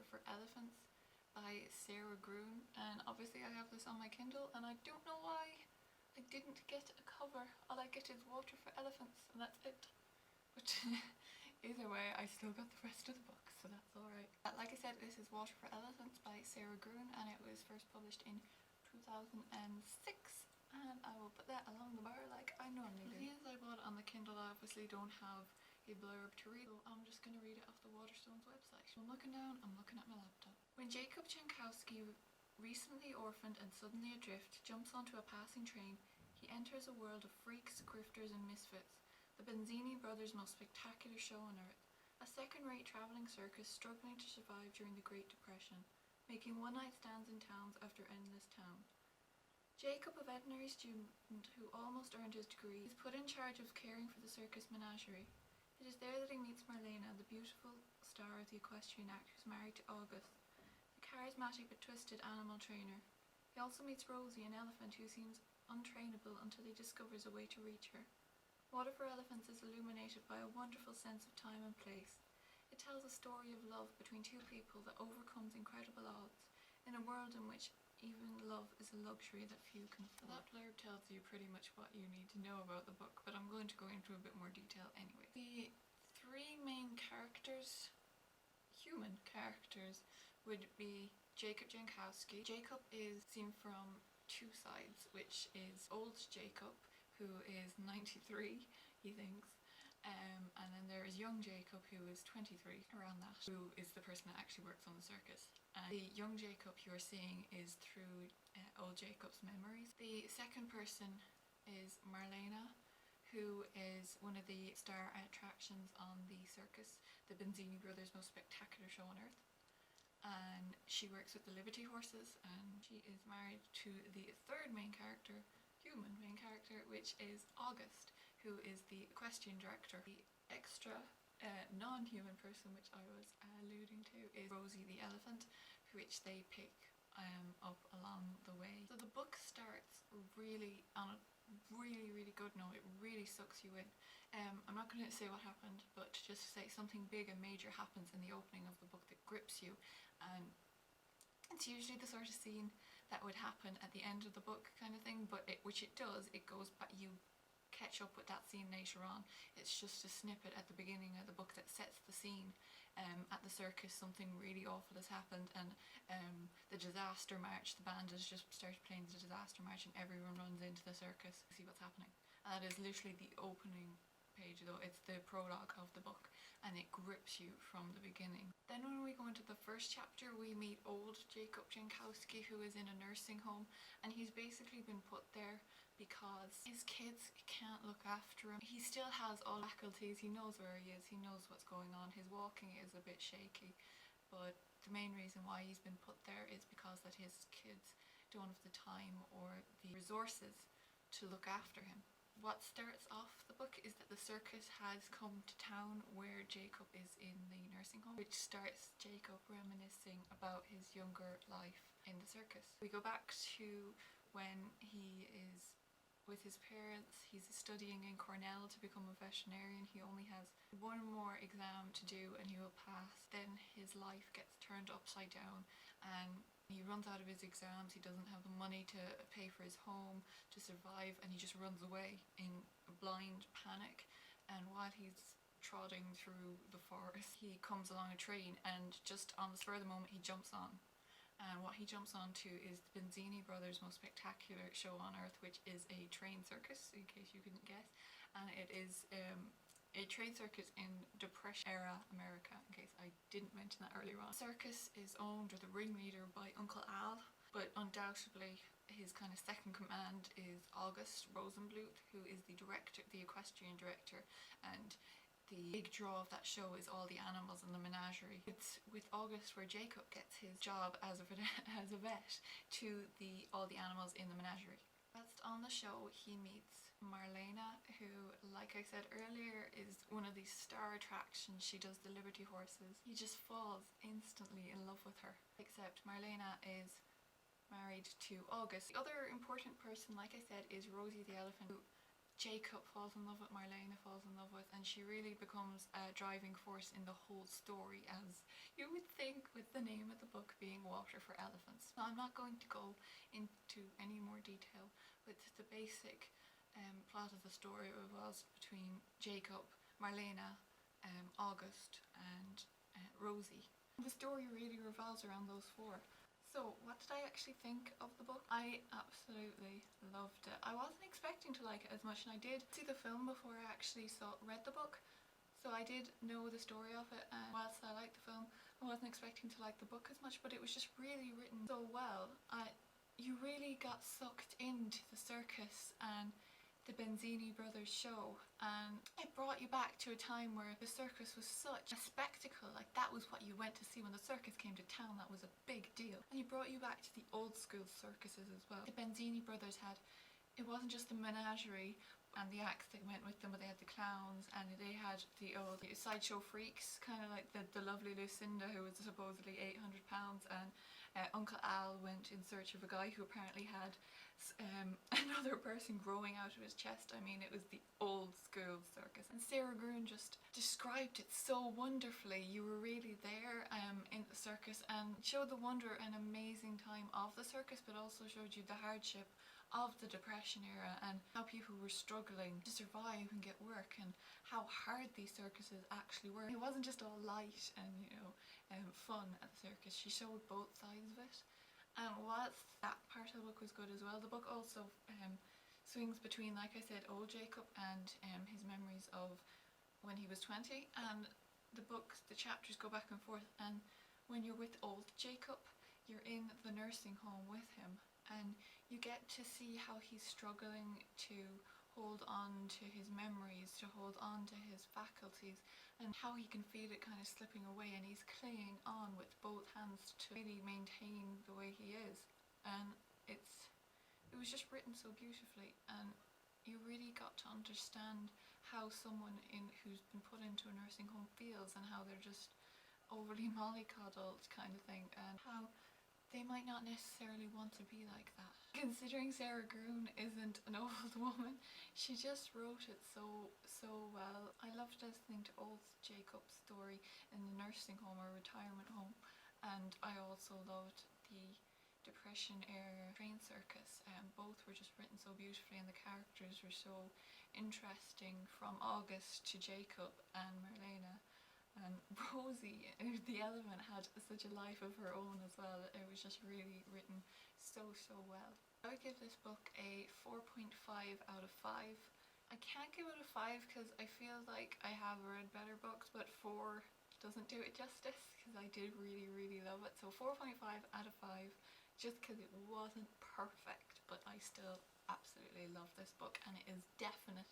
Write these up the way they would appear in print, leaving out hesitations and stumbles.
for Elephants by Sara Gruen, and obviously I have this on my Kindle and I don't know why I didn't get a cover. All I get is Water for Elephants and that's it. But either way, I still got the rest of the book, so that's alright. Like I said, this is Water for Elephants by Sara Gruen, and it was first published in 2006, and I will put that along the bar like I normally do. These I bought on the Kindle obviously don't have a blurb to read, so I'm just going to read it off the Waterstones website. I'm looking down, I'm looking at my laptop. When Jacob Jankowski, recently orphaned and suddenly adrift, jumps onto a passing train, he enters a world of freaks, grifters and misfits, the Benzini brothers' most spectacular show on earth, a second-rate travelling circus struggling to survive during the Great Depression, making one-night stands in towns after endless town. Jacob, a veterinary student who almost earned his degree, is put in charge of caring for the circus menagerie. It is there that he meets Marlena, the beautiful star of the equestrian act who's married to August, the charismatic but twisted animal trainer. He also meets Rosie, an elephant who seems untrainable until he discovers a way to reach her. Water for Elephants is illuminated by a wonderful sense of time and place. It tells a story of love between two people that overcomes incredible odds, in a world in which even love is a luxury that few can afford. That blurb tells you pretty much what you need to know about the book, but I'm going to go into a bit more detail anyway. The three main characters, human characters, would be Jacob Jankowski. Jacob is seen from two sides, which is old Jacob, who is 93, he thinks, and then there is young Jacob, who is 23, around that, who is the person that actually works on the circus. And the young Jacob you are seeing is through old Jacob's memories. The second person is Marlena, who is one of the star attractions on the circus, the Benzini brothers' most spectacular show on earth. And she works with the Liberty horses, and she is married to the third main character, human main character, which is August, who is the equestrian director. The extra non-human person, which I was alluding to, is Rosie the elephant, which they pick up along the way. So the book starts really on a really good note. It really sucks you in. I'm not going to say what happened, but just to say something big and major happens in the opening of the book that grips you, and it's usually the sort of scene that would happen at the end of the book kind of thing, but which it does, it goes back, you catch up with that scene later on. It's just a snippet at the beginning of the book that sets the scene. At the circus something really awful has happened, and the disaster march, the band has just started playing the disaster march and everyone runs into the circus to see what's happening. And that is literally the opening page, though. It's the prologue of the book, and it grips you from the beginning. Then when we go into the first chapter, we meet old Jacob Jankowski, who is in a nursing home, and he's basically been put there because his kids can't look after him. He still has all faculties, he knows where he is, he knows what's going on. His walking is a bit shaky, but the main reason why he's been put there is because that his kids don't have the time or the resources to look after him. What starts off the book is that the circus has come to town where Jacob is in the nursing home, which starts Jacob reminiscing about his younger life in the circus. We go back to when he is with his parents. He's studying in Cornell to become a veterinarian. He only has one more exam to do and he will pass. Then his life gets turned upside down and he runs out of his exams. He doesn't have the money to pay for his home, to survive, and he just runs away in blind panic. And while he's trotting through the forest, he comes along a train, and just on the spur of the moment he jumps on. And what he jumps onto is the Benzini brothers' most spectacular show on earth, which is a train circus, in case you couldn't guess. And it is a train circus in Depression-era America, in case I didn't mention that earlier on. The circus is owned, or the ringleader, by Uncle Al, but undoubtedly his kind of second command is August Rosenbluth, who is the director, the equestrian director, and the big draw of that show is all the animals in the menagerie. It's with August where Jacob gets his job as a vet to all the animals in the menagerie. Whilst on the show, he meets Marlena, who, like I said earlier, is one of these star attractions. She does the Liberty horses. He just falls instantly in love with her. Except Marlena is married to August. The other important person, like I said, is Rosie the elephant, who Jacob falls in love with Marlena, falls in love with, and she really becomes a driving force in the whole story, as you would think with the name of the book being Water for Elephants. Now, I'm not going to go into any more detail, but the basic plot of the story revolves between Jacob, Marlena, August and Rosie. The story really revolves around those four. So what did I actually think of the book? I absolutely loved it. I wasn't expecting to like it as much, and I did see the film before I actually read the book. So I did know the story of it, and whilst I liked the film, I wasn't expecting to like the book as much, but it was just really written so well. You really got sucked into the circus and the Benzini brothers show, and it brought you back to a time where the circus was such a spectacle. Like, that was what you went to see when the circus came to town. That was a big deal. And he brought you back to the old school circuses as well. The Benzini brothers it wasn't just the menagerie and the acts that went with them, but they had the clowns, and they had the old sideshow freaks, kind of like the lovely Lucinda, who was supposedly 800 pounds, and Uncle Al went in search of a guy who apparently had another person growing out of his chest. I mean, it was the old school circus, and Sara Gruen just described it so wonderfully. You were really there in the circus, and showed the wonder and amazing time of the circus, but also showed you the hardship of the Depression era and how people were struggling to survive and get work, and how hard these circuses actually were. It wasn't just all light and fun at the circus. She showed both sides of it, and whilst that part of the book was good as well, the book also swings between, like I said, old Jacob and his memories of when he was 20, and the chapters go back and forth, and when you're with old Jacob, you're in the nursing home with him, and you get to see how he's struggling to hold on to his memories, to hold on to his faculties, and how he can feel it kind of slipping away, and he's clinging on with both hands to really maintain the way he is. And it was just written so beautifully, and you really got to understand how someone who's been put into a nursing home feels, and how they're just overly mollycoddled kind of thing, and how they might not necessarily want to be like that. Considering Sara Gruen isn't an old woman, she just wrote it so well. I loved listening to old Jacob's story in the nursing home or retirement home, and I also loved the Depression era train circus. Both were just written so beautifully, and the characters were so interesting, from August to Jacob and Marlena. And Rosie, the elephant, had such a life of her own as well. It was just really written so well. I would give this book a 4.5 out of 5. I can't give it a 5 because I feel like I have read better books, but 4 doesn't do it justice, because I did really love it. So 4.5 out of 5, just because it wasn't perfect, but I still absolutely love this book, and it is definite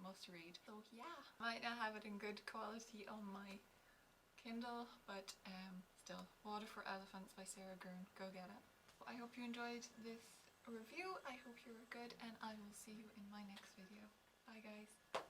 must read. So yeah, I might not have it in good quality on my Kindle, but still, Water for Elephants by Sara Gruen. Go get it. I hope you enjoyed this review. I hope you were good, and I will see you in my next video. Bye guys.